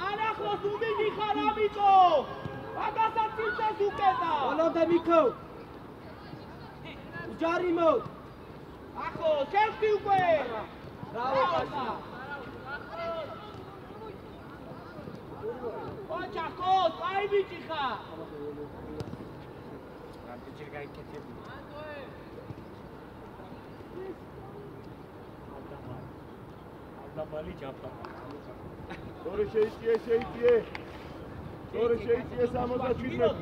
ანახლოს უმინი ხარ ამიტო მაგასაც ცილდეს უკედა ოლონდა მიქო უჯარიმო ახო შევხვდი უკვე რავო ოჩახო აი ბიჭი ხარ რამტიჭი გაიქეთები ალბალი ჯაფა დორე შეიძლება 67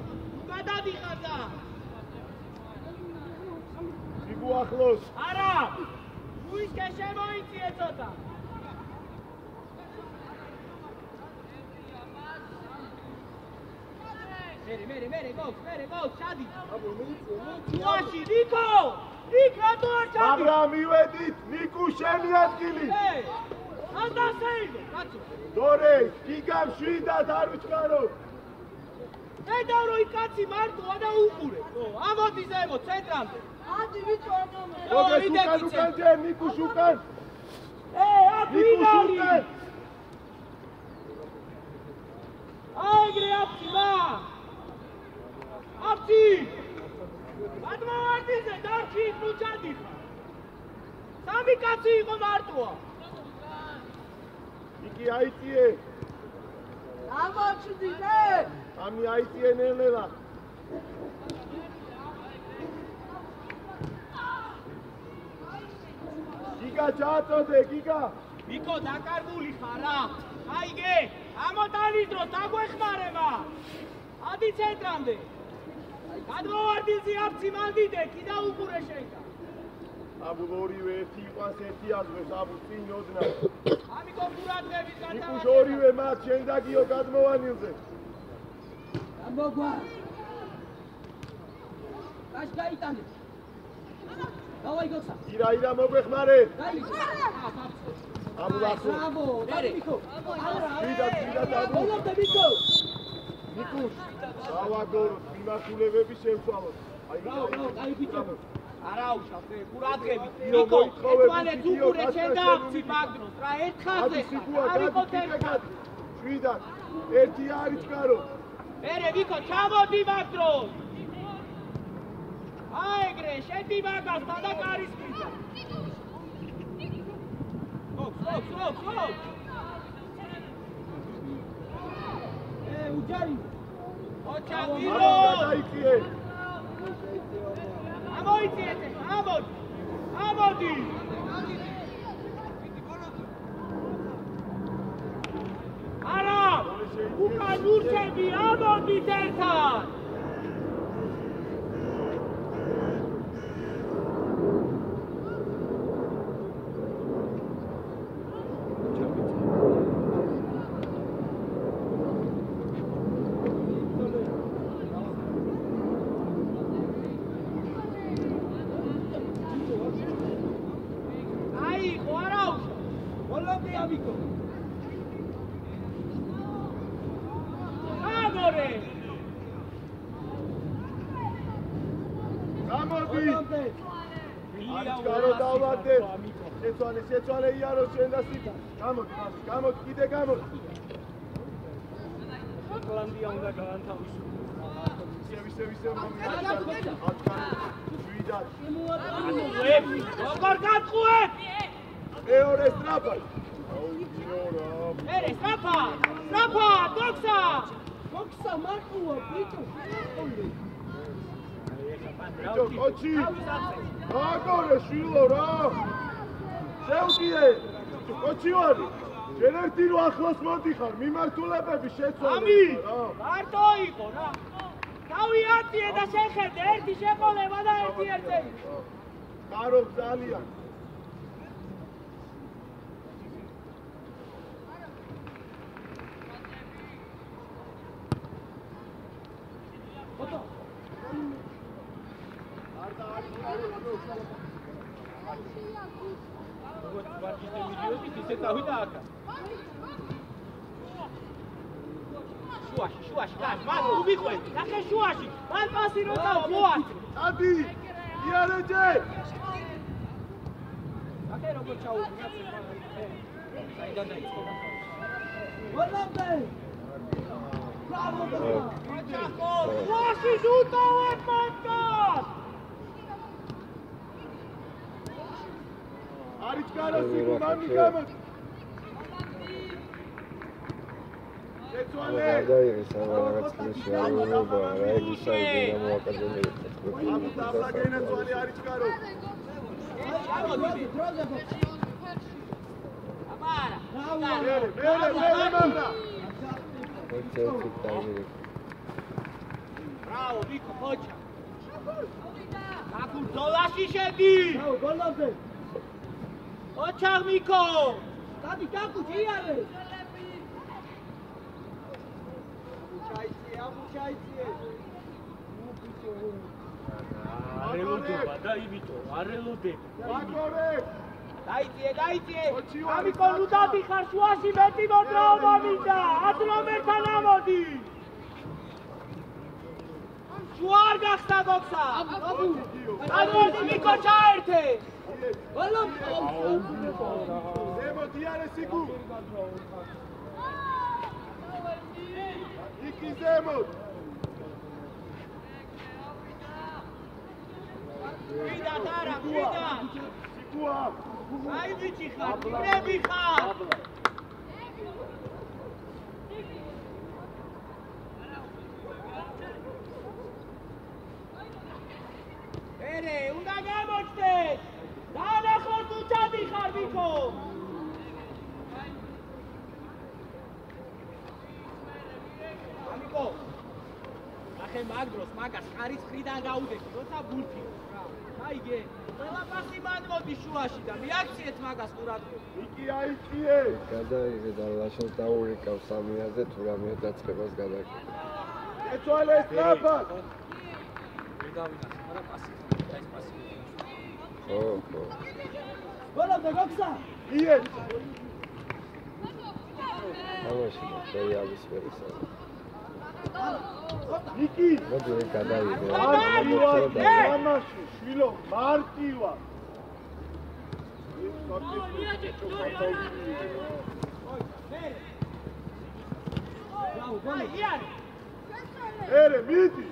გადადიხარ და სიგუ ახლოს არა უისკე შემოიწიე ცოტა მერე გოს ჩადი უაში ნიკო იქ რატო არ ჩადი მაგრამ მივედით ნიკუ შენი ადგილი ანდასეიდო კაცო დორე გიგამ შვიდად არ ვიჩქარო ედავრო იქ კაცი მარტოა და უყურე ამოდი ზემო ცენტრამდე ადი ვიჭო დორე უკან ჯერ ნიკუ უკან აფინალი აიგრე აფიმა აფი ადმოვარდიზე დარჩი ნუ ჩადი სამი კაცი იყო მარტოა იგი აიწიე ამოჩდიდე ამი აიწიე ნელა გიგა ჩაწოდე გიგა მიკო დაკარგული ხარ რა აიგე ამოტანიდრო დაგვეხმარება ადი ცენტრამდე გადმოვარდიზე აფცი მანდიდე კიდე უყურე შენკა აბუ ორივე ერთი იყვანს ერთი აზრებს აბუ წინ ოდნა ამიკო ყურადღებით გათავა ნიკუშ ორივე მათ შენ და გიო გადმოვანილზე ამოგვა კაშ გაიტანე დავაი გოცა ირა მოგვეხმარე აბუ ლახო ბრავო მიკო ვიდა აბუ ოლონდა მიკო ნიკუშ დავაგორო მიმართულებები შევცვალოთ აი ბიჭო არა უშავს ყურადღებით ნიკო ეთვალე უყურე შენ და აფცი მაგდროს რა ერთხაზე არისო თერხა შვიდა ერთი არიჩკარო მერე ვიკო ჩამოდი მაგდროს აიგრე შედი მაგას და კარისკრიცა ოფ უჯარი ოჩაგირო დაიწიე ამოიწიეთე ამოდი არა უკან ურჩები ამოდით ერთად შეცვალე იარო შენ და სიტა გამოდი კიდე გამოდი შოტლანდია უნდა გავანთავისო ვისე როგორ გაწყვეტ მეორე სტრაფა მერე სტრაფა დოქსა მარკუა ბიჭო ბიჭო კოჩი აგორე შვილო რა შევდიე კოჩი ვარი შენ ერთი რო ახლოს მოდიხარ მიმართულებები შეცვალე ამი მარტო იყო რა თავი აწიე და შეხედე ერთი შეყოლება და ერთი ერთელი გარო ძალიან შუაში, მან უმიყვეთ, ნახე შუაში, მან პასი რო დავა, მოაჭრე. ადი, იარეჯე. Bravo, Vico, poggia. Acurto, lasci scendi. Bravo, golove. Poggia, Vico. Tati, capu, girare. არელოდება დაიბიტო, არელოდება. დაიძიე. ამიკო ლუდადი ხარ შუაში მეტი მოძრაობა მინდა. ათლომერთან ამოდი. შუა არ გახსნა ბოქსა. ამოდი მიკო ჩაერთე. გოლობ. ზემოთ იარე სიგუ. იქ ზემოთ. ვიდა დარა, ვიდა. სიგუა. აი ბიჭი ხარ, ნები ხარ. ერე, უნდა გამოჩნდეს. დაანახოთ უცადი ხარ ვიქო. ამიკო. ახე მაგდროს მაგას ხარის მხრიდან გაუდექი, როცა ბურთი. აიგე. ყველა პასი მანმოდი შუაში და მიაქციეთ მაგას ყურადღება. იქი აიწიე. გადაიღე და ლაშას დაურეკავ სამიაზე თუ რამე დაწყებას გადაგე. ეცვალე სწრაფად. ხო. გოლობ, გოქსა. იე. ამაში დაიალის ვერისა. იქი. მოდი გადაიღე. ამაში შვილო მარტივა. Bravo, golov. ერე, მიდი.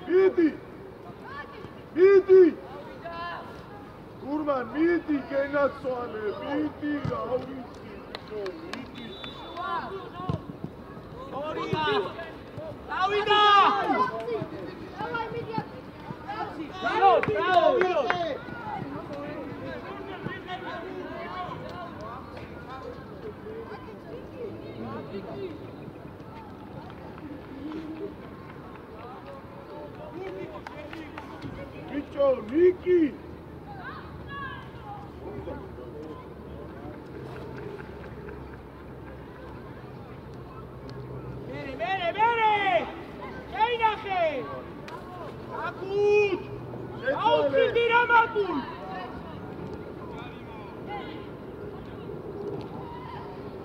გურმან, მიდი გენაცვალე, მიდი რავიცი, ორია. დავიდა. ბრავო. ბიჭო, ნიკი. მერე. შეინახე. აკუთ. აუწიდი რამაკუ.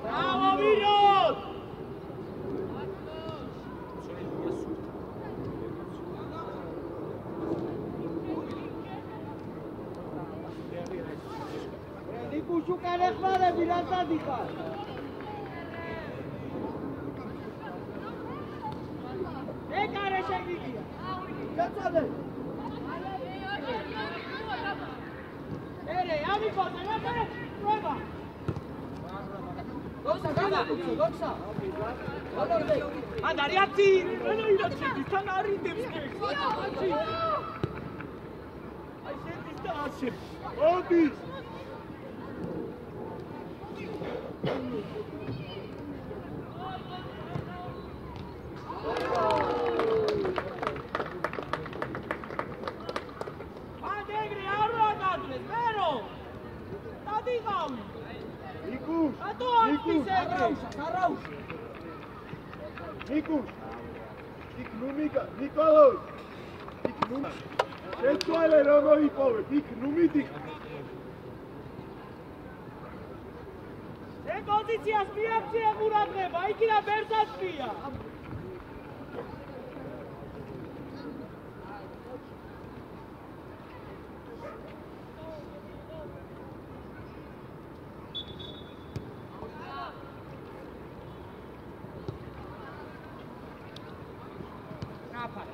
ბრავო ვიროთ. ნიკუშუკან ეხმარები რანტად იხარ? ეკარე შეგიგია. გაწადე. ერე, ამიკოზე, ნახე, პროვა. გოქსა. გოლობ. მანდარი აცი, რანაირად თან არიდებს კექს. აი შედის და ასე. ოდის. ანდეგრი არ ვაგადლეს, მერო. დადიღავი. ნიკუშ. ატო არის ეგრე. Карауш. ნიკუშ. იქ ნუმიკა, ნიკოლოზ. იქ ნუმი. შეცვალე რომ მოიპოვებ, იქ ნუმიდი. ეს პოზიციას მიაქცია ყურადღება, იქიდან ბერზაცია.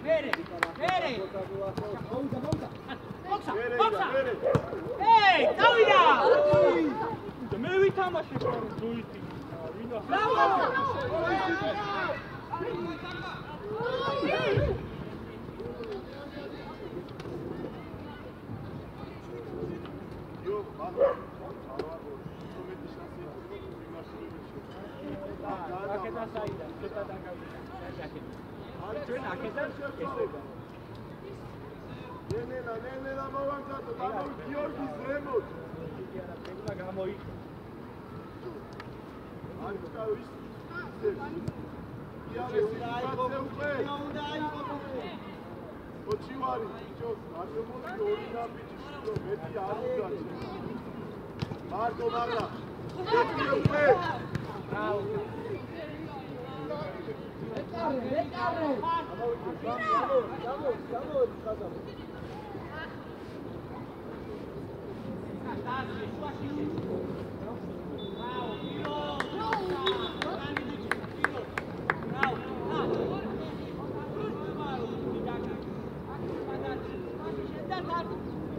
მერე ბოქსა ეი დავიდა მე ვითამაშე ზუიტი ბრავო აქედან საიდან ცოტა დაგავიდა ჩვენ აქედან ნელა მოვანცადო დამოვი გიორგის რემოთ არა ეგნა გამოიყო ანკა ის ოჩივარი ბიჭო აკომოდი ორი ნაბიჯი მეტი არ უნდა მარტო მაგრამ მეტი უკვე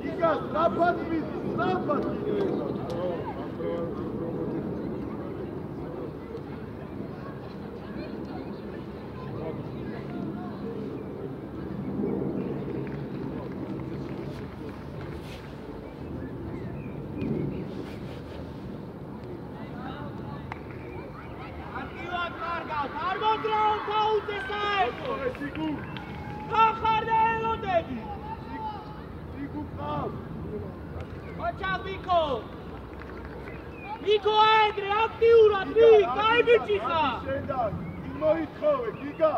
იგას ნაფად მიზის ნაფად Niko Edre, aktiurad, nii, kai bičiha! მოითხოვე, გიგა!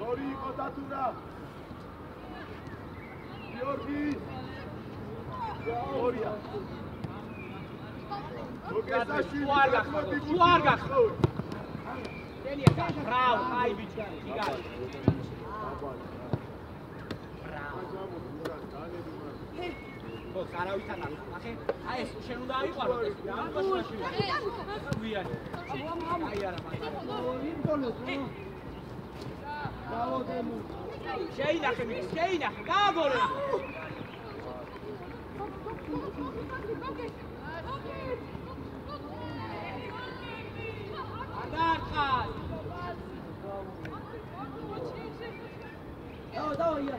ორი იყო დათურა! გიორგი! ორია! შუ არ გახსოვ! Delia ca, bravo, hai bici, gigante. Bravo. Box, ara uitana, nახე? აი ეს შენ უნდა აიყვანო ეს, რა? ბაშაში. ვიანი. აი არა, მაგრამ. Bravo, Demo. შეინახე, შეინახე, გააგორე. Adakal. Давай, Яр.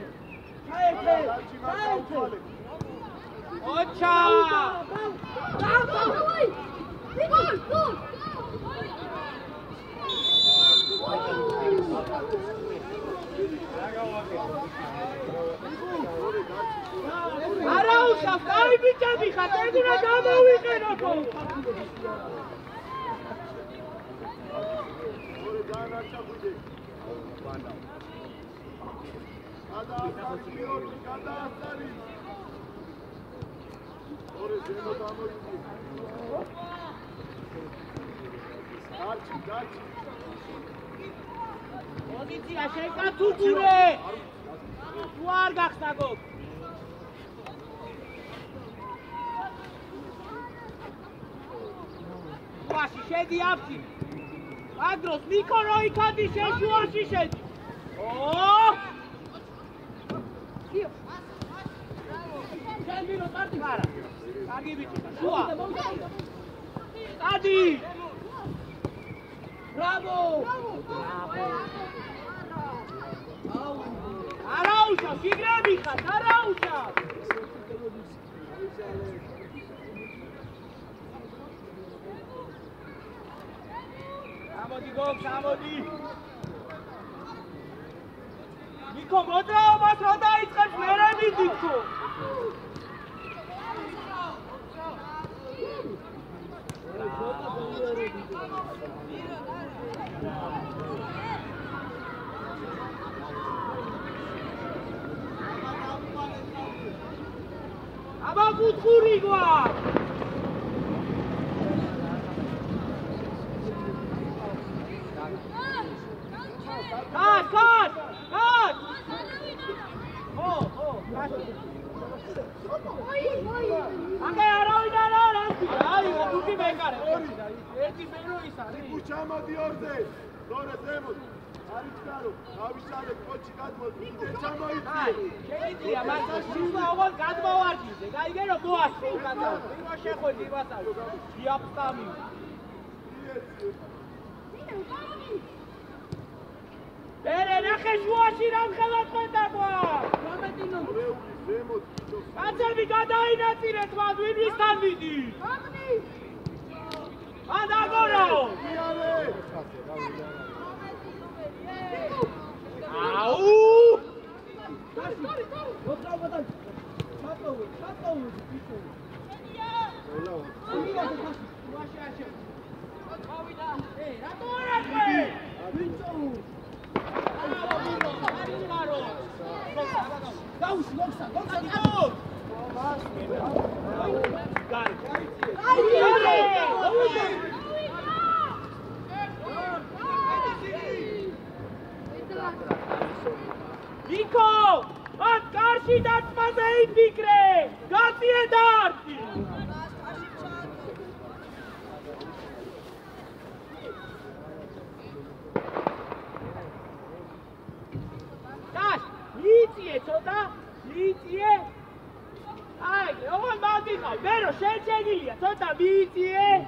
Кайфе. Ocha. Давай. Гол, гол. Arausa, ai bichami, ხატეგუნა გამოვიყენო. Pozitsია შეკათუგურე. თუ არ გახსნა გოგ. ვაში შედი აფცი. Agros, Niko Roikadi შეშუაში შედი. შენ მინო ტარტი არა. კარგი ბიჭია, შუა. ადი. Bravo! Arausha, შიგრები ხარ, Arausha! Amodi gol, amodi. Niko მოძრაობას რა დაიწყებს მე რა მიდიქო. აბა კუთხური გვაქვს. Cut! Oh, Oi, oi. Agora ერთი მერო ის არის. ჩამოდი ორზე. დორე ზემოთ. არის გარო. გავიშალე კოჩი გადმოდი. ჩამოიწი. შეიძლება მაგრამ სულ აღარ გადმოვარჯიშე. გაიგე რომ მოასწრო უკანა. ვირო შეხვედი ვასალო. იაფტამი. ერე ნახე შუაში რამ ხელად ხედავ. მომეტინო. ზემოთ. კაცები გადაინაწილეთ მათ ვინვისთან მიდი. აღნი. ადაგორაო. აუ! Niko! At karşı datmaz ey fikre! Gatiye darti! Taş! Litsiye çoda! Litsiye! Aygre, oğlum bağdıysa, bero şerçegiliye, çoda litsiye!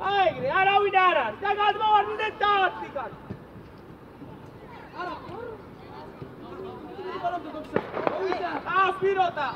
Aygre, aravin arar! Sakatma var mı de darti kar! Aspirota!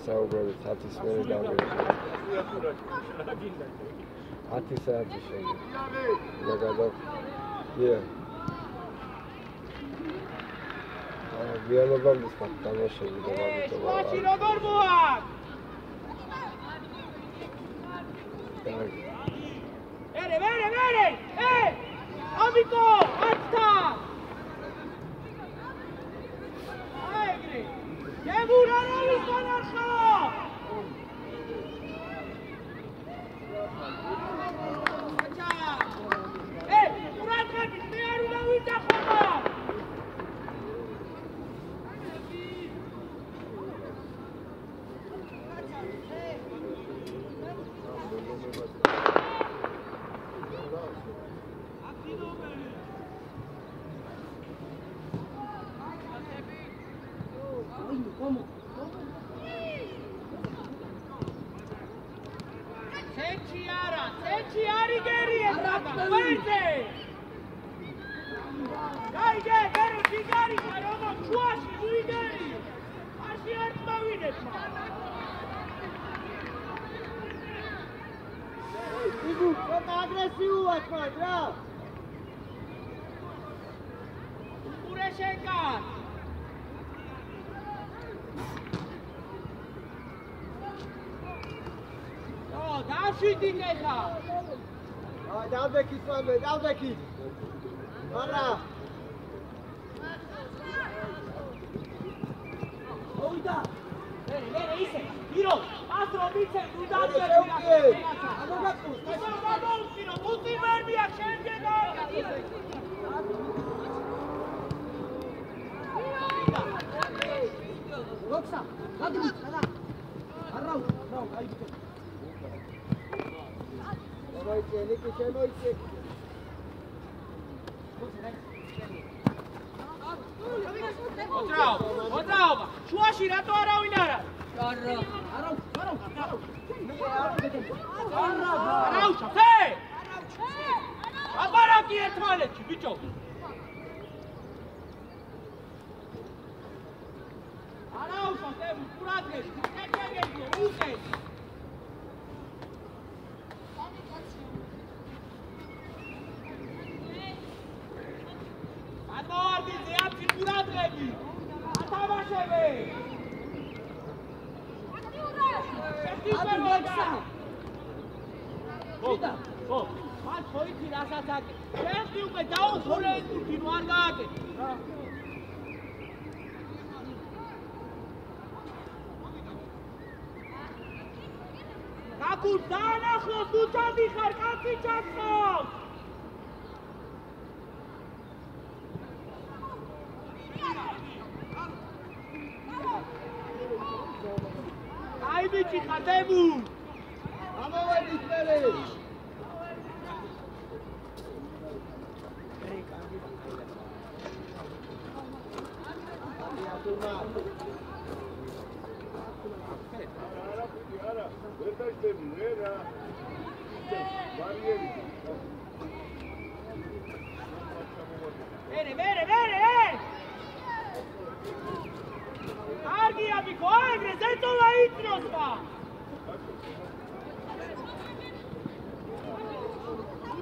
საუბრობთ 10-ის მერე დამეჭი. 10 საათი შემდეგ. მაგალითად, ვიალებამდის თამაშები და ამიტომ. ვაში როგორ მოაქვს? ერე! ამიკო, აცთა! აიგრი! Demurarovic anarxa! Uratgakis, me ar უნდა ვიძახობა! Seçi ari geriye baba. Verde. Gaige, geri figari karoma çuaşı uyderi. Arşi artma uydetma. Igu, çok agresiv atma, bravo. Ureşenkan. დავშვიდით ეხა. დავდექით მამე, დავდექით. არა. მოვიდა. ლერე ისე. ვირო, ასრო მიცე, უდაბე. აგოგაკუს. ვირო, მუთი მერმია შემდეგ და. როქსა, გადმით, და. არაუ, რაუ, გაიგე. Niki შემოიცე. მოძრაობა. შუაში რატო არავინ არ არის? არაუშა, ფე! აბარაკი ერთმანეთში, ბიჭო. არაუშა, ფე, ყურადღები, კეთილგები, უსე. მათ ხოიცი რასაც აკეთე. შენ უკვე დაუხურე ის თურქი ნუ არ გააკეთე. გაკუ დაანახლოს თუ ჩადიხარ კაცი ჩახავს. აი ბიჭი ხატებუ. ამოვედით მერე. Bene! Argi amico, agre, sento la itrospa!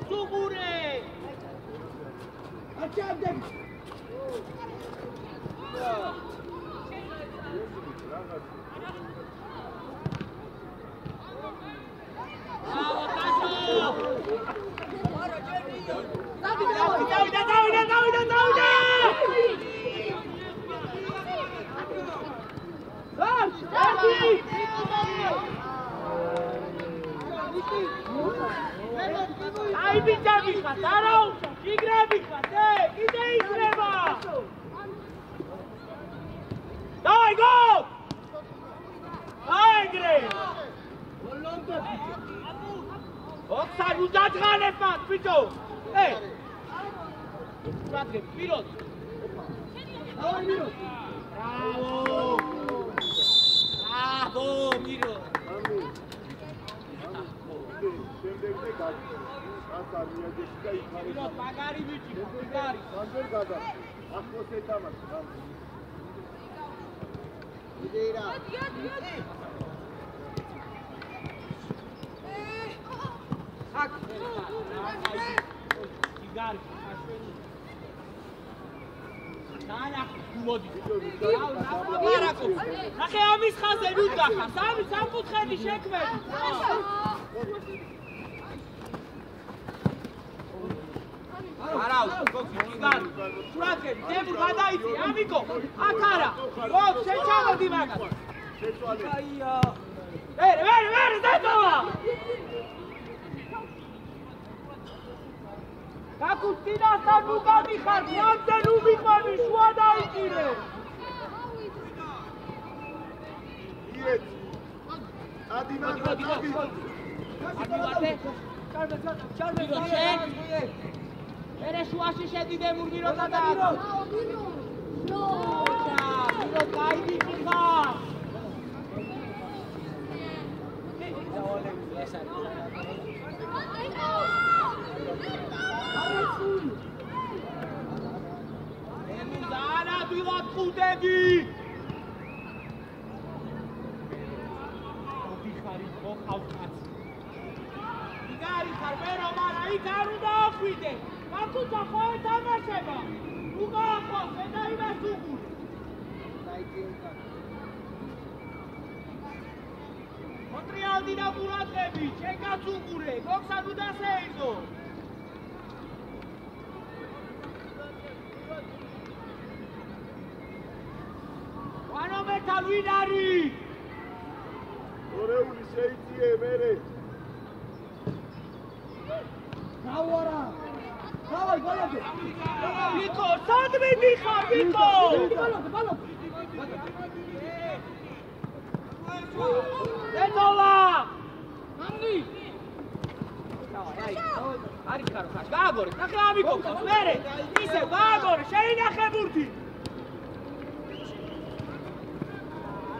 Sugure! Acciandem! Bravo, Tasso! Davide! Ai biჭები ხართ, არა უშავ, იგრები ხართ, კიდე იგრება! Dai, go! აიგრე! ოქსან უდაძღანებ მათ, ბიჭო! ურადგებ, პიროდ! Bravo, Miro! Miro, magari bici, magari! ნახე ამის ხაზე ნუ დახარ, სამკუთხედი შექმენი. არა, გოგი, იგარი. სურათები, დემურ გადაიცი, ამიკო, აქ არა. გოგ, შენ ჩამოდი მაგას. აია. ვერე, დატოვა. გაკუთინასთან ნუ გამიხარ, რამდენ უმიყვანი შუა დაიჭირე. Ere შუაში შედიდე მურმირო გადააწყო. მირო გაიდი ხარ. ემუზანა დილად ხუდები. ოდიხარი მოყავთ კაცი. იგარი ხარ ვერო მარა იქ არ უნდა ახვიდე. გაკუცა ხო ეთამაშება. უგაახოს ედა იმას უგურ. მოტრიალდი და ყურადღები, შენ კაც უყურე, გოგსა თუ დასეირდო. ვანომეთან ვინ არის? ორეული შეიწიე მერე. გავარა. დავაი გოლები. ვიკო, სად მიდიხარ, ვიკო? ბალო. დედოლა! ამნი! არის ხარო ხაშ, გააგორე, ნახე ამიკო ხავს, მერე, ისე გააგორე, შეინახე ბურთი!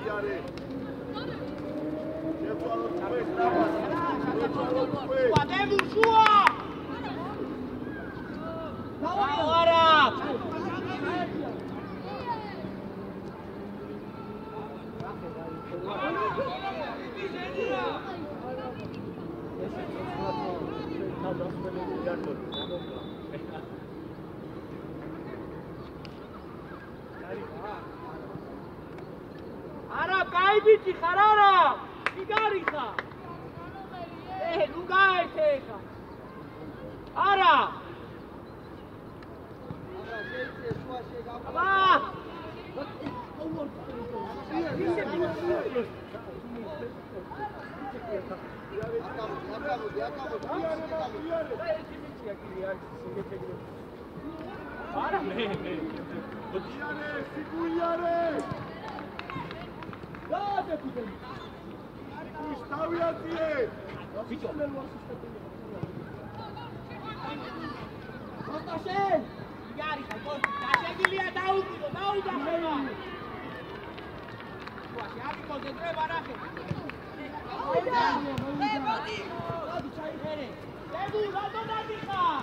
იარე! შეფალოთ თქვენ დავას! ვადემურ შუა! დავარა! აი ბიჭი ხარ არა? იგარი ხარ? ნუ გაერთე ხა. არა. აბა! არა მე. სიგუიარე! გადაგუდენ. თავიაციე! ბიჭო. მოტაშენ! იგარი ხარ, გაშეგილია დაუყიდო, დაუდახება. ვაში, არი კონცენტრება რახე. მოდი ჩაიხერე. ნემუ, რატო დადიხარ?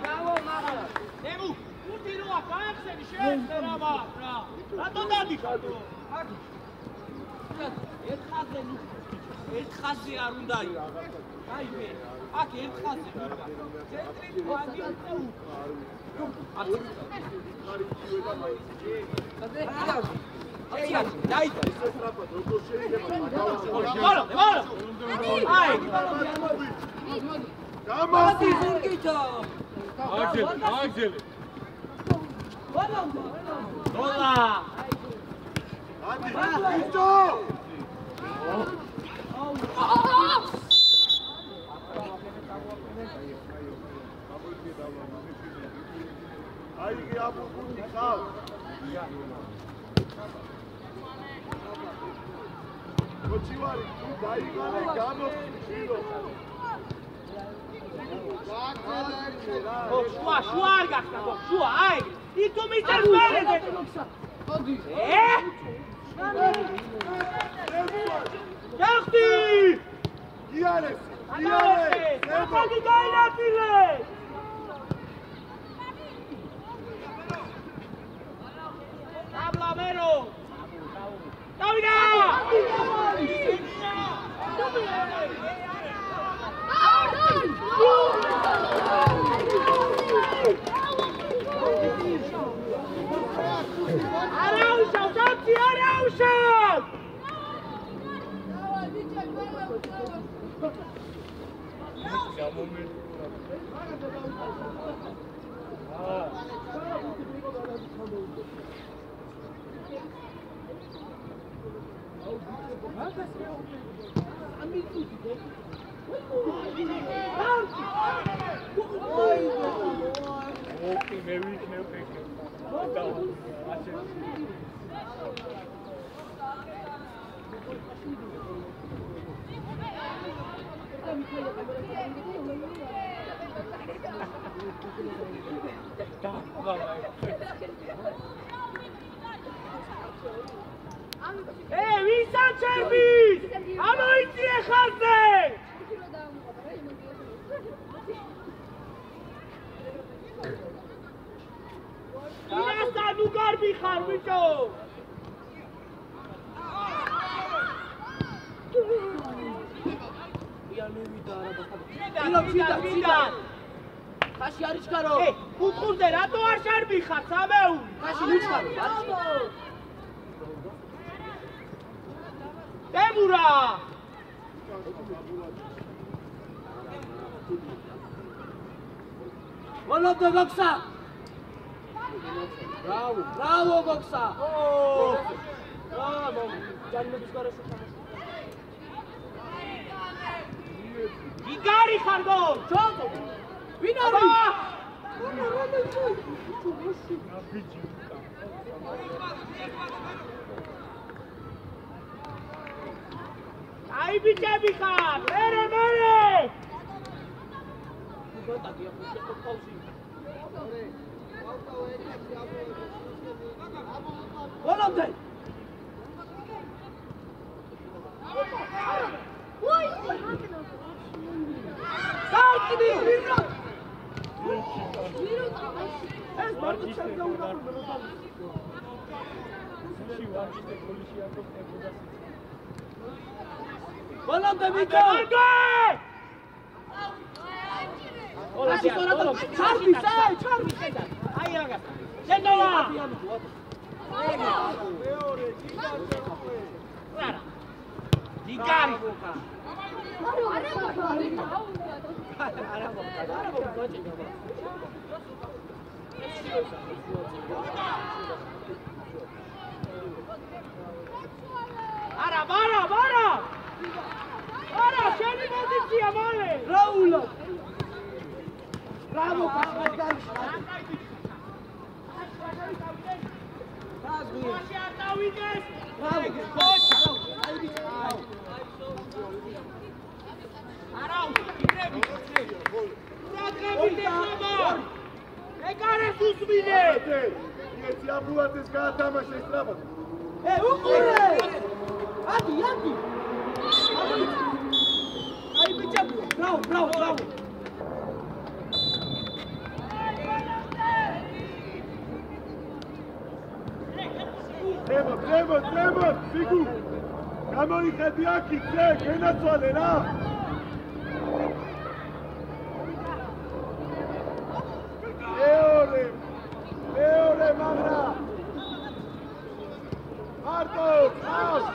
ბრავო, მაღლა. ნემუ, უთი როა გაახსენი შეეხერა მაგ რა. რატო დადიხარ? ერთ ხაზი არ უნდა იყო. აი მე, აქ ერთ ხაზი უნდა. ცენტრი ვაგი უწევ. აიგე აბუგუნი ხავ მოჩივარი თუ დაიგალე გამოფხილო შუა არ გახდა შუა აი იქ თუ მიწერ მერე მოდი გახდი გიარეს გიარეს ნახადი გაინაფილე Hablamero. Davida! Arausha, Santi, Arausha! Hey, Visa Chervis! Anoitie Khaze! Ina nu garbi khar bicho! Vida! Kashi arichkaro! Hey, utkhuze rato ar sharbi khar sameuli! Kashi utkaro, arichkaro! Demura! Volodya Goksa! Bravo Goksa! Bravo! Jannat iskara Igari Khargo! Choto! Vinari! Ai bichabi khar! Mere! Volodya! Oi! Saltini! Es bardo chega un gol. Volodya Miko! Ola, Charbi, Ai ragazzi! Scendola! იგარი არა შენი პოზიცია მალე რაულა Bravo, bravo. Treba, Figu! გამოიხედი აქ იქ, გენაცვალე რა! მეორე მაგრა! მარტო, ხავს!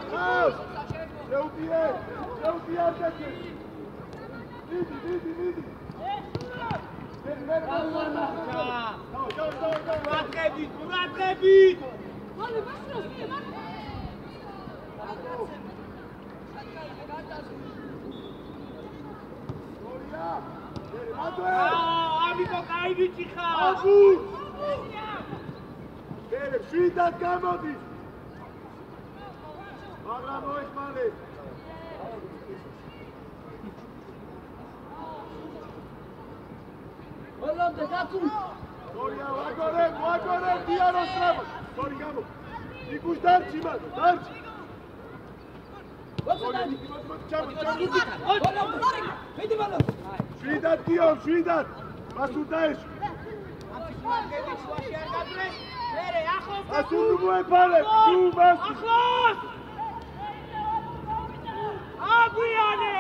შეუპიარ დაკე! მიდი! ყურადღებით! ამიკო კაი ბიჭი ხარ! ბერე, შვიდად გამოდის! მაგრამ მოეხმარე! Olomde gatu. Sorry, ვაგორე, დიაროს რაბა. Sorry, გამო. იქუს დარჩი მაგ, დარჩი. შვიდად დიო, შვიდად. მასუდაეში. ასუნ მოეფალე, თუ მას. ახლოს! აგვიანე!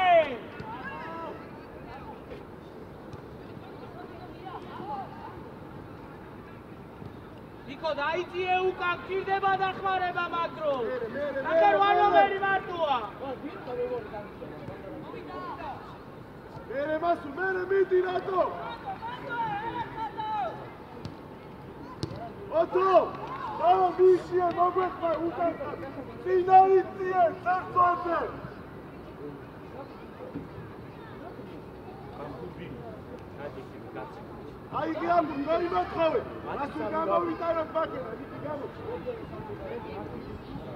ნიკო დაიწიე უკან გჭირდება დახმარება მაგრო. ნახევარი მარტოა. მერე მიდი რატო? ოტო! დავა მისიე მოგვეხმარ უკან. წინაიწიე სერწოზე. აი გამ მოიმოწყავე. მასუ გამოვიტანოთ ბაკერა, ისი გამო.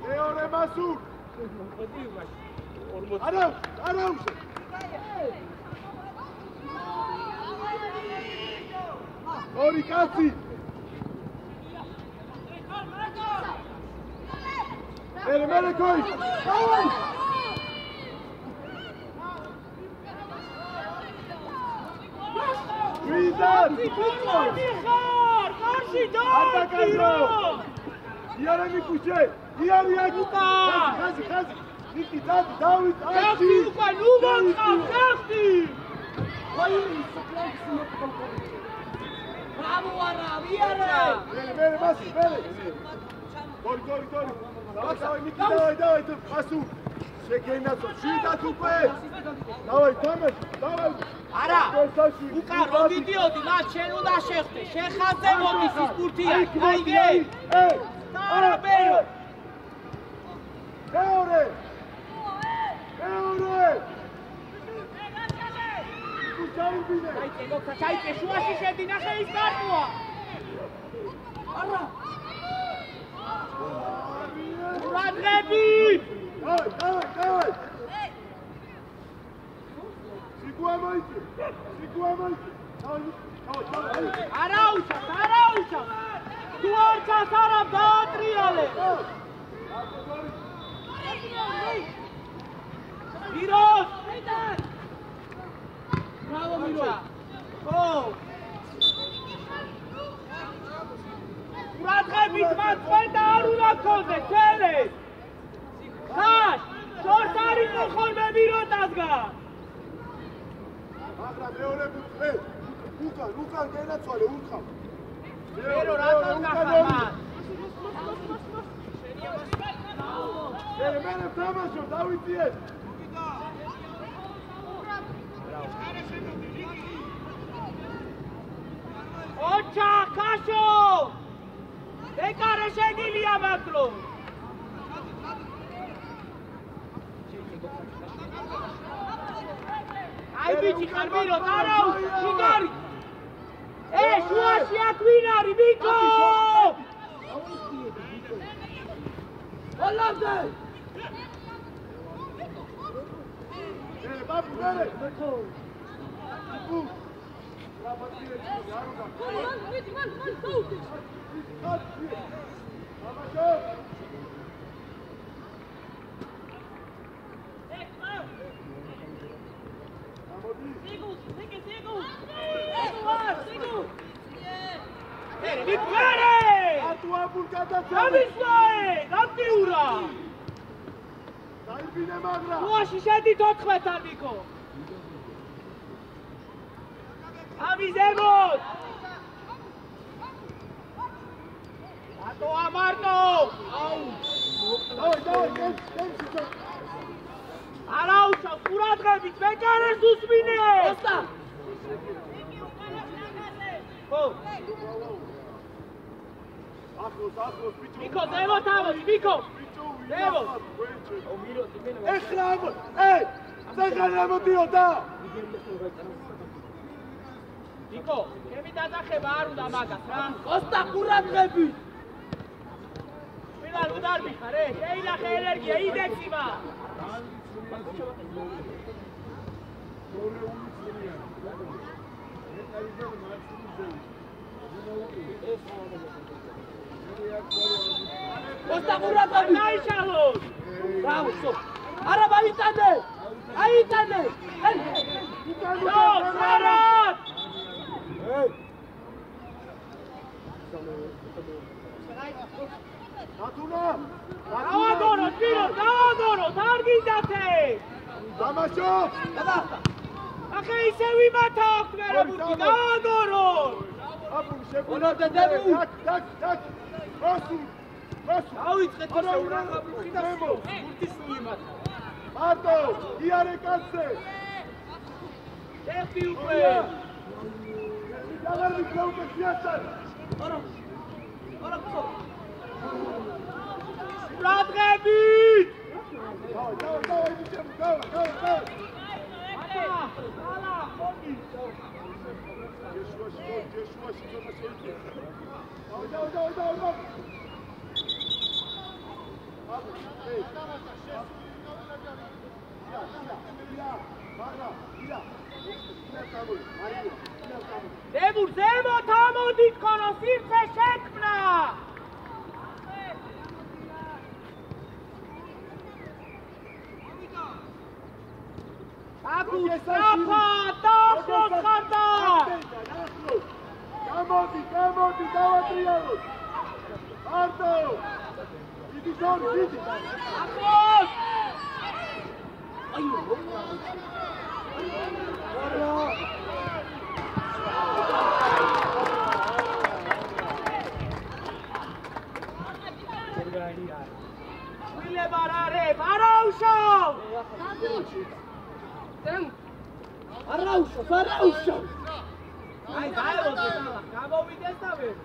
მეორე მასუ. არა. ორი კაცი. მერე კოი. ვიდად! ხარ, კარში დაიწყო! იარე მიკუშე, იარი აკუტა! ხაზი! ნიკი დავით, ახი უკან უმოწყავ, ახი! Ой, სოფლაქსი მოყოლ. Bravo, არა, ვიარე! მერე მასი. გორი. დავай, ნიკი, დავай, პასუ. შეგენაცო, შვიდად უკვე. დავай, თამაში. არა, უკან რომ მიდიოდი, მათ შენ უნდა შეხვდე, შეხაზე მოდის ის ბურთია, გაიგე? არა, ბერო! მეორე! ჩაიწე, შუაში შედი, ნახე ის კარტოა! არა! ყურადღებით! დავай! სიგუამოიცი! არა უშავს! თუ არ ჩას არა დაატრიალე! მიროს! Bravo, Miro! ყურადღებით მათ ყვეთა არ უნდა გქონდე, ჩელე! ხაშ! შორს არ იყო ხოლმე მიროტასგან! მაგრამ მეორე ბუთე უკან გენაცვალე ურხავ. მერო რატომ გახარ? მერე თამაშო დავიწიე. გამაგრო. აი ბიჭი ხარბირო დარავ შიგარი. შუაში აქ ვინ არის ბიკო? ოლამდე ბაბუ მერე შუაში შედით 14-თან ბიკო. ამიზებოთ. ატო ამარტო. არა უშავ ყურადღებით მეკარეს უსმინე. ოსტა. ხო. ახლოს ბიჭო. ბიკო დევოთ ამოს ბიკო. დევოთ. ეხლა ამოს. ზეგარი ამოდიო და. ბიკო, ჩემი დაწახება არ უნდა მაგას რა. ოსტა ყურადღები. ვიდან უდარბი ხარ შეინახე ენერგია იდექსიმა. ოსტა ყურადღები. დაიშალოს. რავსო. არა მაიტანე. აიტანე. ნო, სარად. ნათუნა დავაგორო, ტირო, დავაგორო, თარგიდათე. დამაშო ახლა ისე ვიმათა აქვს მერე ბურთი, დავაგორო. აბული შეგუნა ოლამდე დებუ. დაკ მოსუ დავიწყეთ ისე ურაღა ბურთი და ბურთი სულ იმათა. მარტო იარე კაცზე ეხი უკვე. დაგარ მიქრაუტე სიასთან ყურადღებით. დავა იდიჩემ დავა ალა ხოდი. ჯეშუაში ზონა შეიძლება დავა დებურ ზემოთ ამოდით ქონო სივრცე შექმნა. აკუც საფა დაახლოს ხარდა. გამოდი დავატრიალოთ მარტო დიდი ზორი დიდი აკუც ვილებარარებ არაუშავ. არაუშავ. აი გაელოდე და გამოვიდეს და ვერ.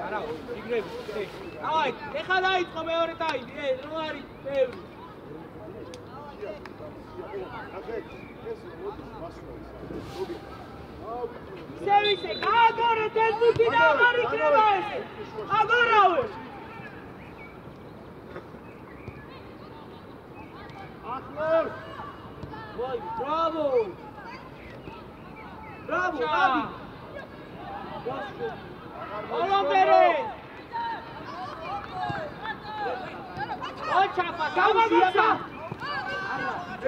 არა, იგრები. აი, ეხლა დაიწყო მეორე ტაიმი, რო არის ბევრი. სერვისი, გააგორეთ ეს ბურთი და აღარ იქნება ესე. აგორავე. ახლოს ვაი, ბრავო. ბრავო, აბი. ოლომბერე. ოჩაფა, გამაგოცა.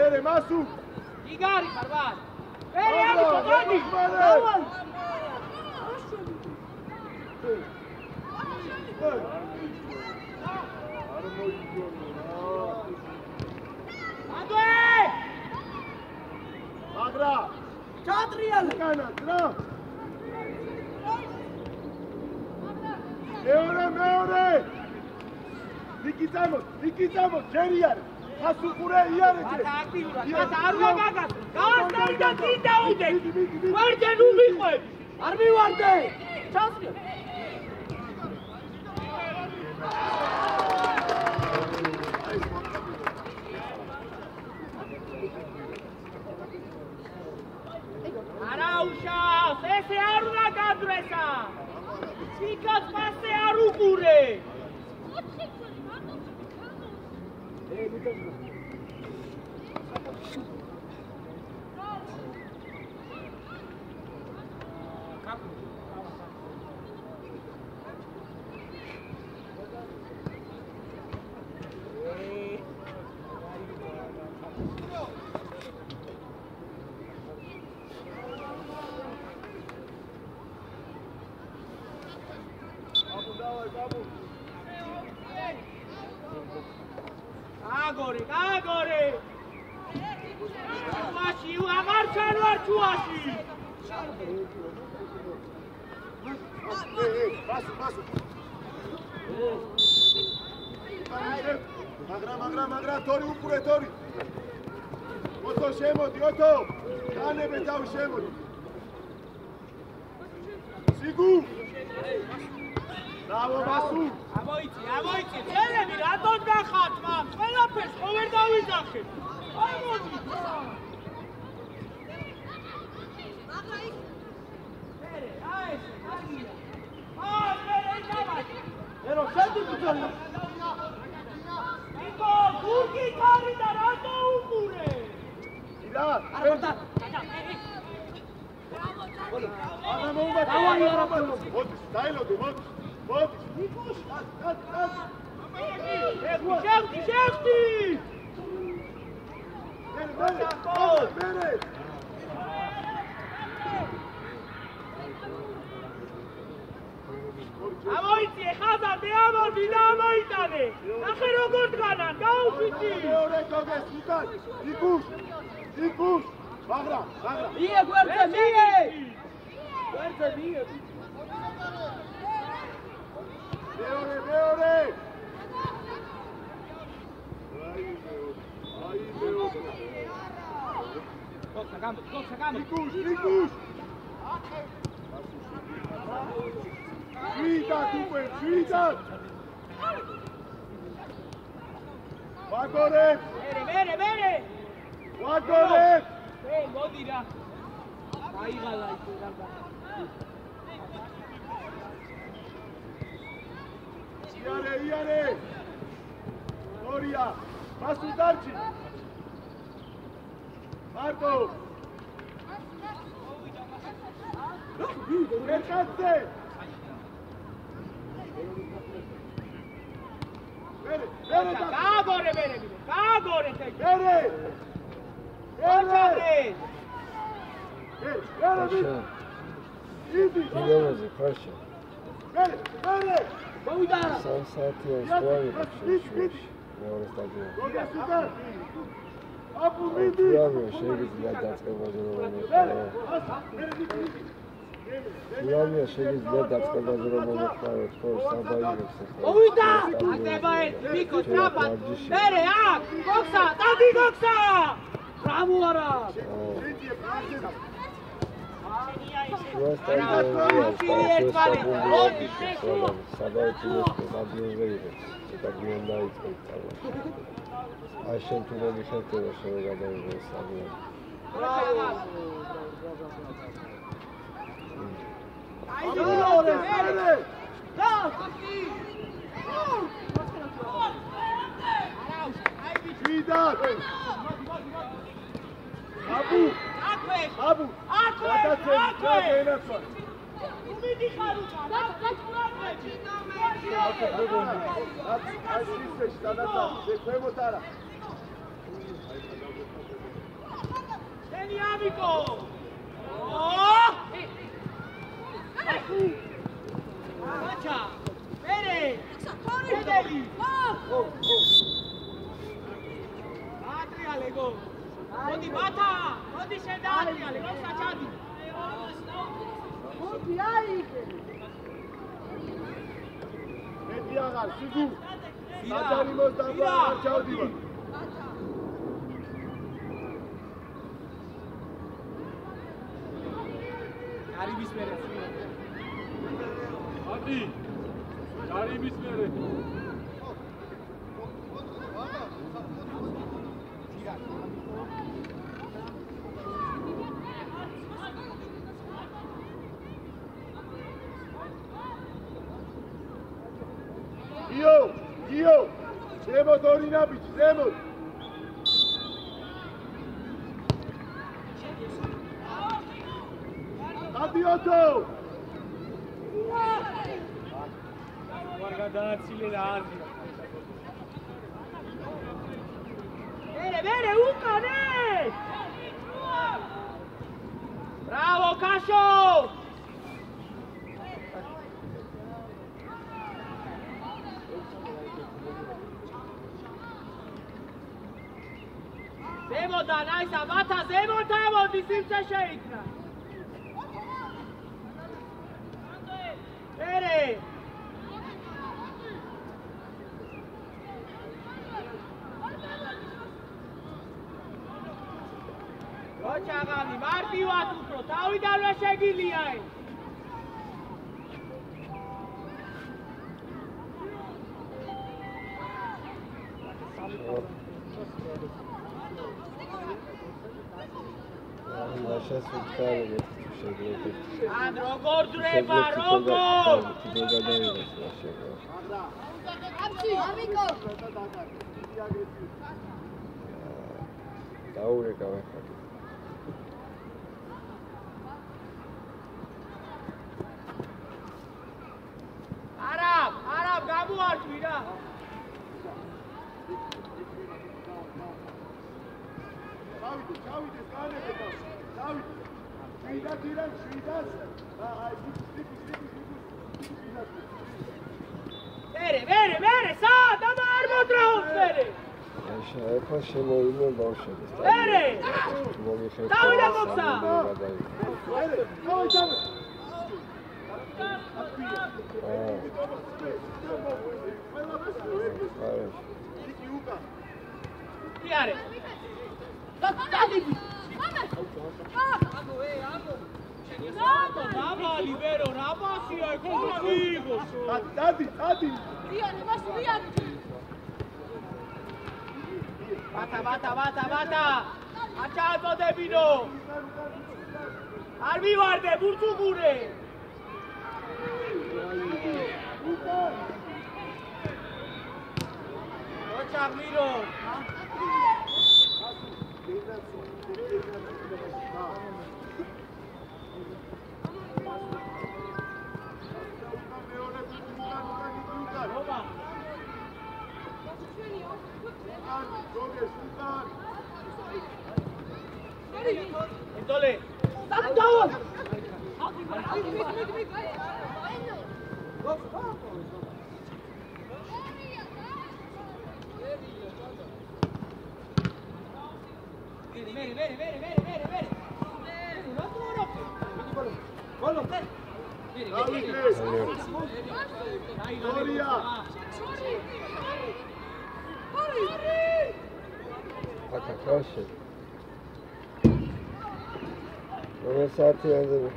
ერე მასუ იგარი ხარ ბარ. ვერი ამიტო გადი. დავაი. არ მოიგონო აგვე! მაგრა ჩატრიალე. კანა ძრა მეორე ნიკი წამოს, ჯერი არის. ხასუყურე იარე ჯერ. მათა აქტიურად, მათა არ ვაგაგას. გავასწავი და წინ დავიდე. ვარდე ნუ მიყვები. არ მივარდე. ჩასწრე. არა უშავს, ესე არ უნდა გადრესა. ციკას მასე არ უყურე. გაგორე მაში აღარ ჩანვარ ჩუაში მაგრამ თორი უყურე თორი ოტო შემოდი ოტო განებე თავი შემოდი სიგუ ბრავო მასუ ამოიცი წელები რატომ გახართ მაგ ყველაფერს ხო ვერ დავიძახებ აი მოდი ერო შედი ბიჭონა იკო გურკი თარი და რატო უყურე იდა არდა არა მოუმატე დავაი არა მოდი დაილოდი მოდი იკუშ შეხტი მერე ამოიცი ხაზარდე ამოდი და ამოიტანე ნახე როგორ დგანან გაუშვიცი მეორე გოგეს უკან იკუშ მაგრა მie გვერდზე მie მეორე გოცა გამო იკუშ შვიდად ვაგორე მერე ვაგორე მოდი რა აიღალა ისე რა იარე ორია მასუ დარჩი მარტო ერკაცე გაგორე იდეოზე ხარშა მერე მოვიდა რა სამსაათიან სკოლაში მეორე სტადიონ აპუ მიდი იავე შეიძლება დაწყებაზე რომ იავე შეიძლება დაწყებაზე რომ მომხმაროთ ხო საბაირებს მოვიდა აკება ერთი მიკო ტრაპა მერე აქ გოქსა დადი გოქსა ბრავო არა აი შენ თუ რომ მიხარდება შენ გადაიღე სტადიონ აბუ უმიდი ხარ უკან შენი ამიკო აჩა მერე მოდელი ატრიალე გო მოდი ბათა მოდი შენ დაატრიალე გო საჩადი მოდი აი მეტი აღარ სიგუ Natani Mostafa არ ჩავდივარ. გარიბის მერე. Adi. გარიბის მერე. Gio, ზემოთ ორი ნაბიჯი, ზემოთ. Adioto! ვარ გადააცილე რა აზრი. Bene, ukane! Bravo, Cascio! Zemo-da, naisa, Mata, Zemo-da, Simce შეიქნა. Bene! Rochagani, martivat უფრო, თავიდანვე შეგილია ეს. ლაშას უთხარი შეგვიძლია. ან როგორ დრება, როგორ? კიდე გადაიღეს ლაშა. აბსი, ამიკო. დაურეკავ ახლა. არაბ, გამოართვი რა. ჩავიდე, განებედა. ჩავიდე. შვიდას. აი, მერე, სადა არ მოძრაობს მერე. ახლა შემოვიდნენ ბავშვები. მერე! მოგიხეთ. დავიდა მოხსა. მერე, დავიდა. კი არის. დავა ლიბერო რა პასია ეკონა მიიღოს. დადი. Bata. Ačācodebiņo! Ar vivārde, burcugure! Očāk miro! Entole! Davon! Proszę. Mamy saati yazdı.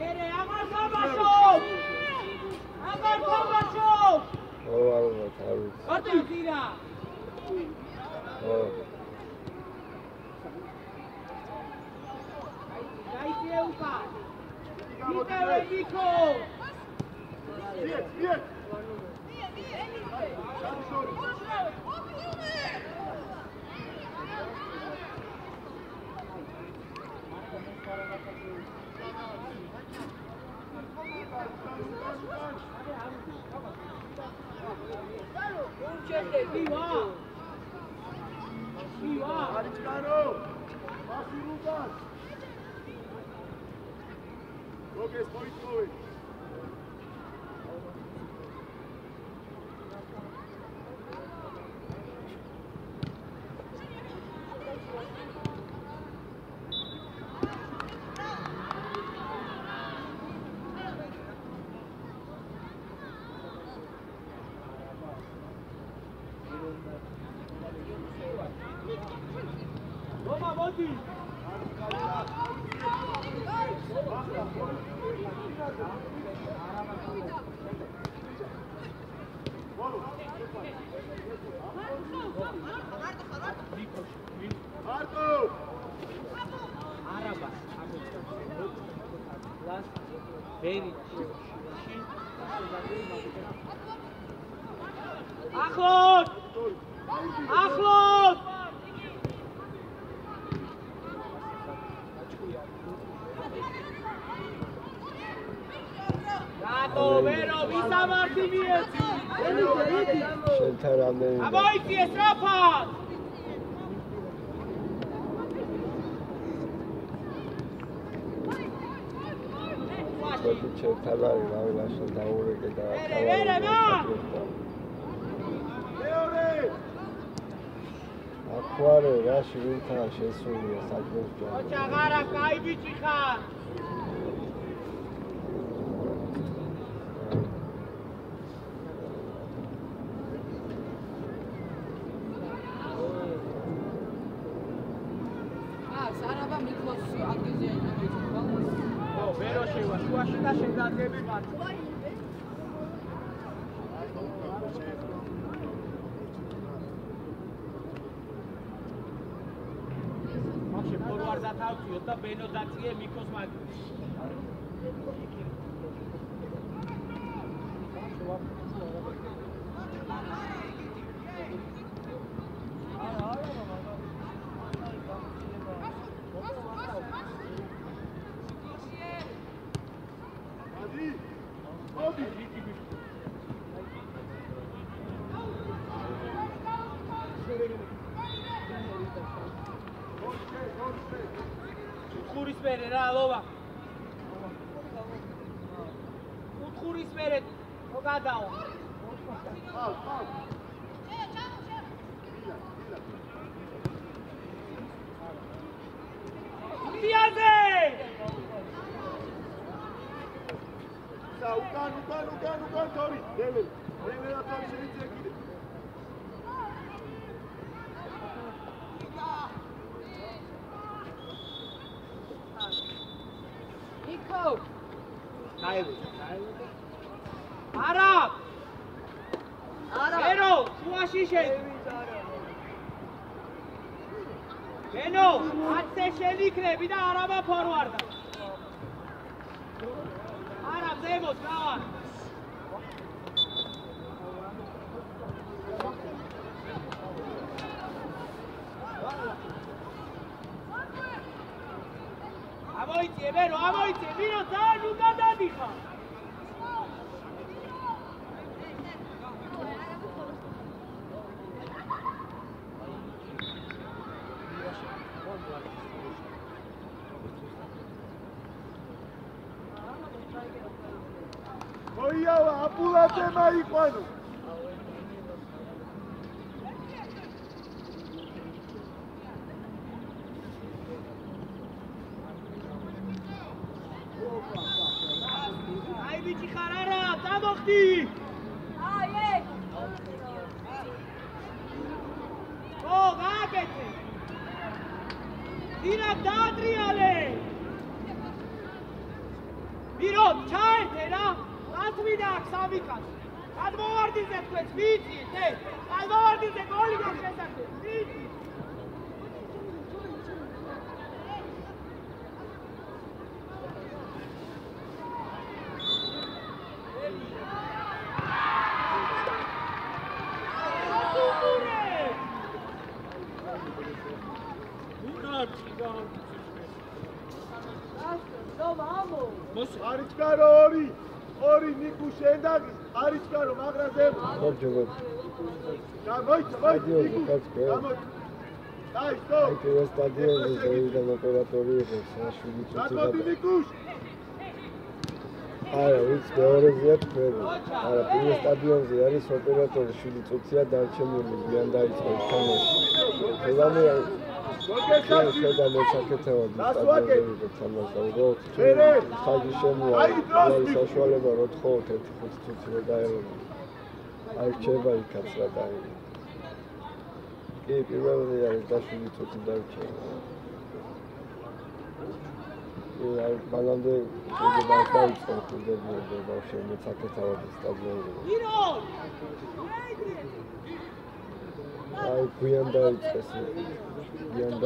Ere, amar Tomaşov! Amar Tomaşov! O var mı tabii. Atın tira! O. Dajcie upa! Witaj, Niko! Bieg! Viva! Aricaro! Masirugan! Roges Poitkovic! მოდი. მარტო არაბა ვერი ახლოს ახლოს რატო ვერო ვისამართი მიეცი შენთან რამდენი ამოიწიე სწრაფად მოდი შენთან არის რავი ლაშა დაურეკე და ვერე მეორე აკვარე რაში ვინთან შესულია საჭმელს ჯო ოჩა ღარა კაი ბიჭი ხარ სარაბა მიქოს ადგილზე ო ვერო შევა შუაში და შეგადგები მართ მაშინ ფორვარდად ავწიოთ და ბენო დაწიე მიქოს მაგის უთხურის მერე რა ლოვა უთხურის მერე რო გადაო დიაზე უკან თორი დელე და თორი შეიძლება კიდე ნიკო არა ბენო შუაში შენ ბენო ათე შენ იქნები და არაბა ფორვარდა არა ზემოთ გავა ამოიწიე ბენო ამოიწიე ვინო ძალიან უკან დადიხა მოიავა აპულაძე მაიყვანო აი ბიჭი ხარ არა წამოხდი ო გააკეთე დინა დაადრიალე ვირო ჩაერთე რა ათვიდა აქ სამიკას გადმოვარდიზე თქვენს ვიცით გადმოვარდიზე გოლი გაქვს შესაძლებელი ვიცით არიჩკარო ორი ნიკუ შენდაგი არიჩკარო მაგრაზე ხოჯო გამოიცა ნიკუ აი სტოპ აი ეს სტადიონი ზეიდან ოპერატორი იყო საშვილი რატო ნიკუშ არა ვიცი მეორეზეა თქვენ არა პირველ სტადიონზე არის ოპერატორი 7 წუთია დარჩენილი გვიან დაიწყო თამაში ელამე შედა მოსაკეთებად სტადიონზე თამაშა უბრალოდ ხაჯი შემოა აი საშუალება რო თხოვთ 1-5 წუთი რო დაერევა აი რჩება იქაც რა დაერევა კი პირველზე არის და 7 წუთი დარჩება აი მანამდე შეიძლება დაიწყო კიდევ ბავშვი მეცაკეთავად სტადიონზე. აი გვიან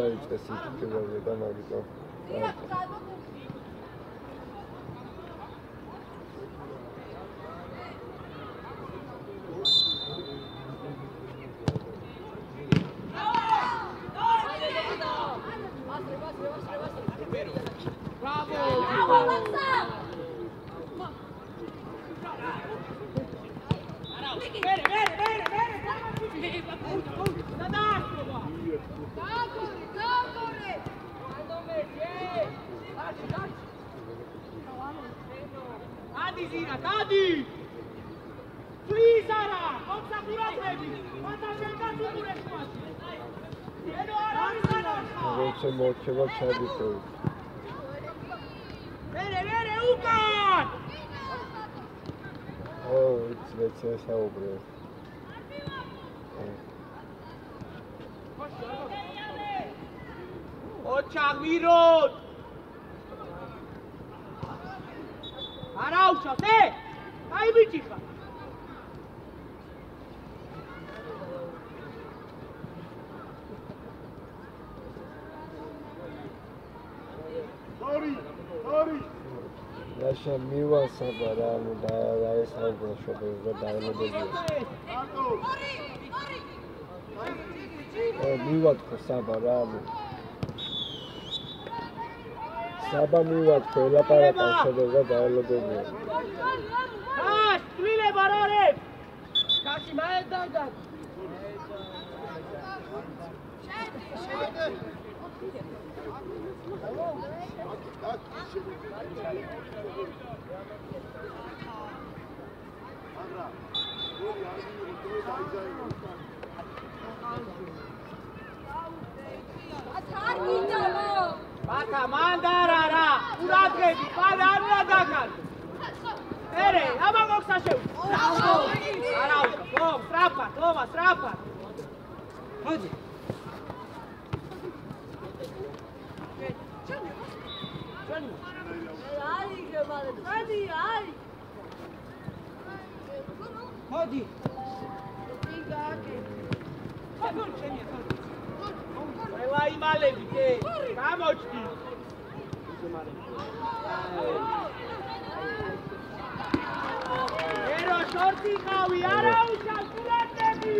დაიწყეს იქ პირველზე და მაგიტო. მოჩება ჩადიო. მერე უკან! it's საუბრე. ოჩაღმიროდ! არა უშავს, აი ბიჭი ხარ. Lascia miwa sabara nu da saubra shobes da daelobedi. Miwat ko sabara nu. Saba miwat ko elaparaqa shobes da daelobedi. Kas, twile barore. Kashi mael dada. Bata mandarara, uradgebi, pada ar უნდა დაგან. მერე, აბა მოხსაშევ. არა, სტრაფად, სტრაფად. ხოდი. Hadi. Ela imalebi ke. Kamochki. Ero shorti qavi ara ushal suratები.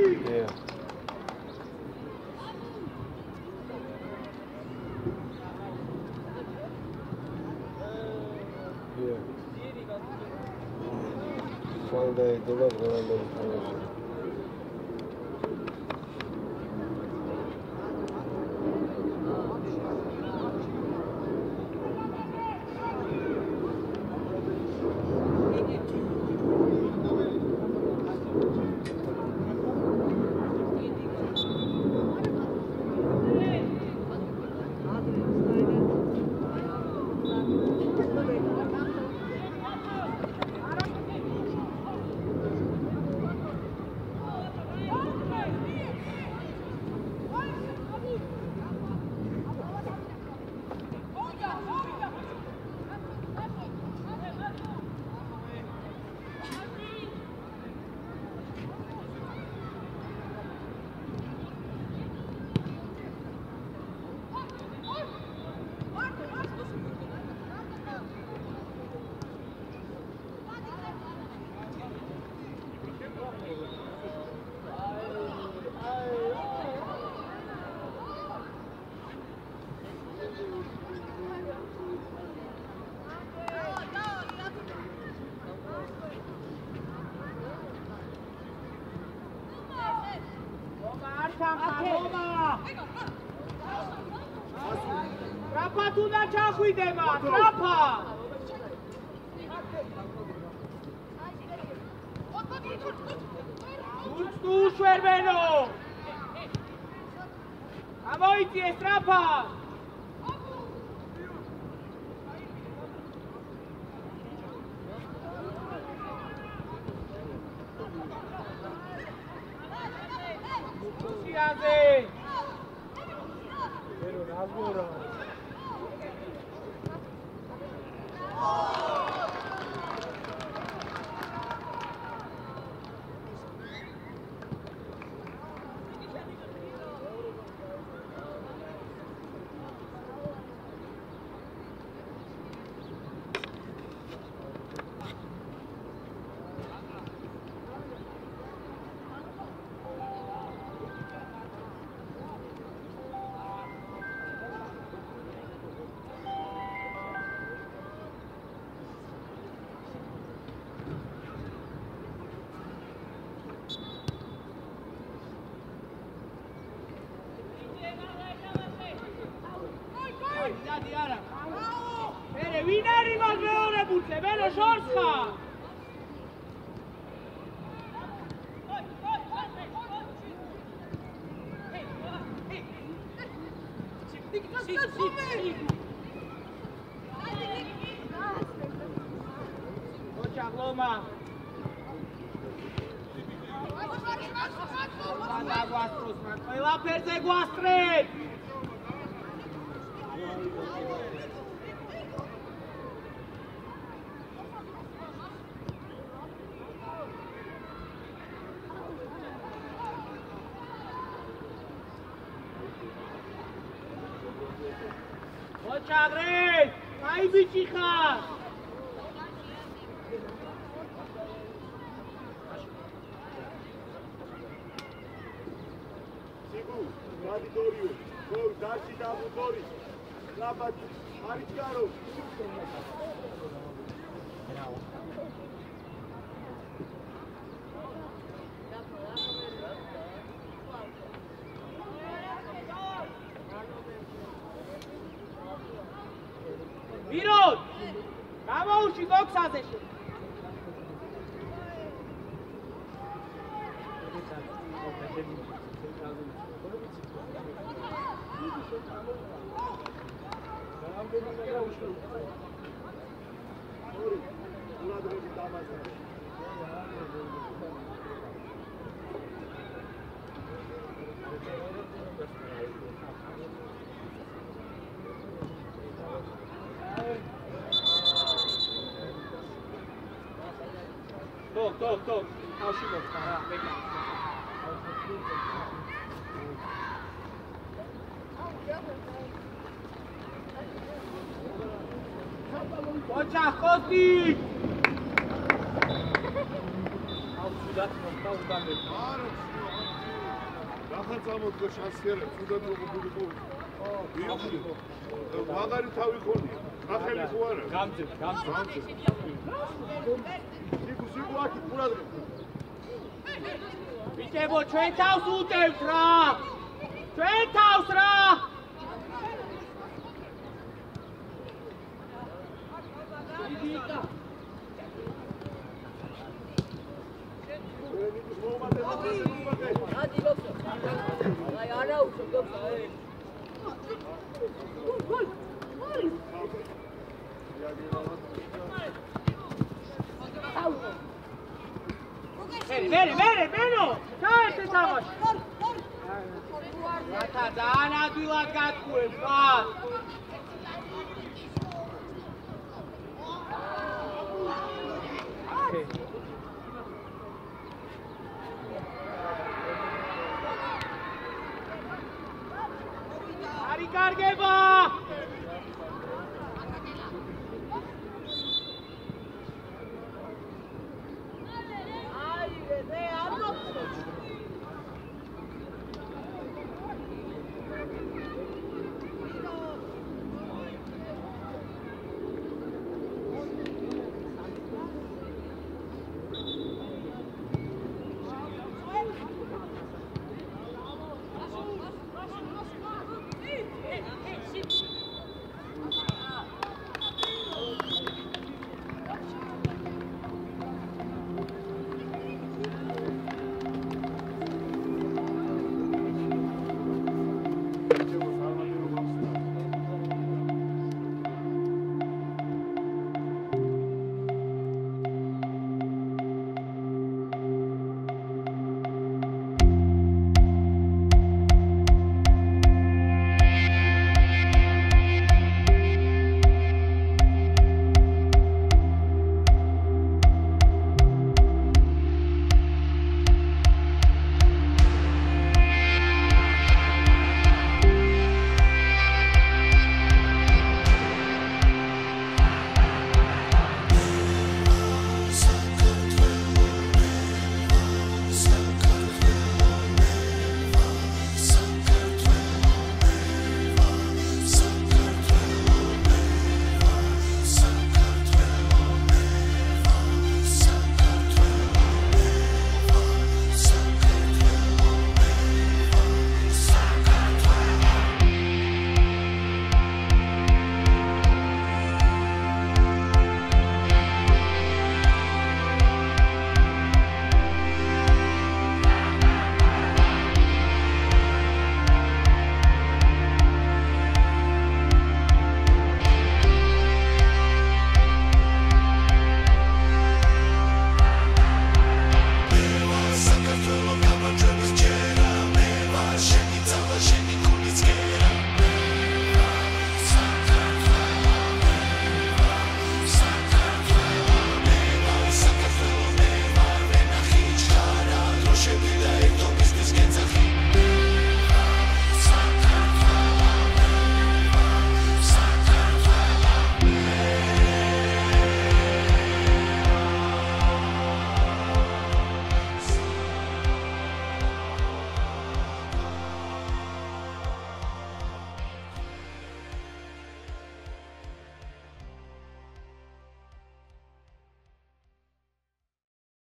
Sunday, they love going Trapa tu da chahuidema, trapa. Tu suerveno. Amoiti trapa. Siaze. Pero Nazgora. Chagrin! Ai bichicha! Sigu, Vladitorio, go, dashi da motori. Labat, Aricaro. Mirod! Gamaushi boxaze. Tok. How's she look? Ocha, Kosti! Rahat zamotko şansiyere, sudat okudu bu. İyi. Magari tavi koni. Akeli kuara. Gamze. Sigu akit purad. Vitebo, ჩვენ თავს უტევთ რა! ჩვენ თავს რა! მერე, მენო! ჩაერთე თამაში! რათა ძალიან ადვილად გატყუებს, რა! არი კარგება!